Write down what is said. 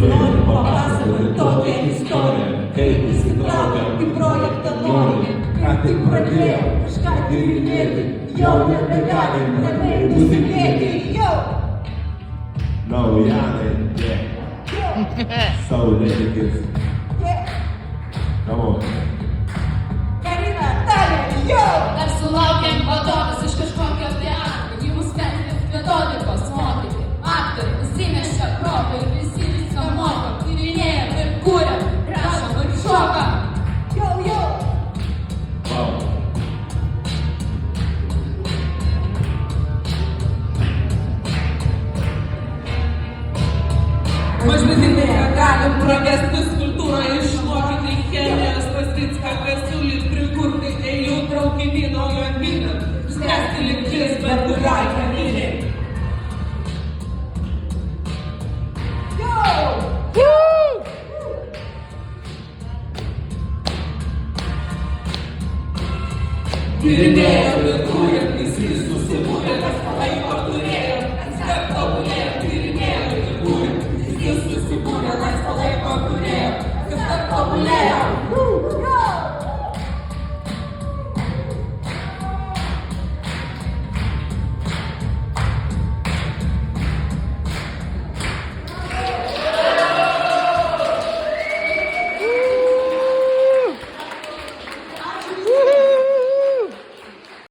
Ноль показує тобі історія, гей, ситуація і проєкт технології. Практик проблем, шкати вінети, йоу, не бригати, не музикети, йоу! No, Yanni, yeah. So ridiculous. Yeah. Come on. Каріна, Таня, йоу! Так сулaukiam vadovas iš kažkokios tai aktorių, jums spręsti metodikos mokyti. Aktoriai nusinešia protą ir visi viską moko. Tyrinėjam ir kuriam, rašom ir šokam. Йоу, йоу! Wow. Ми ж виділення galim провести з культурою, išmokyti chemijos, pastics, ką pasiūlyt, prikurti eilių traukinį naujom minėm, spręsti lygtis, bet kuriai kavinė. Tyrinėjam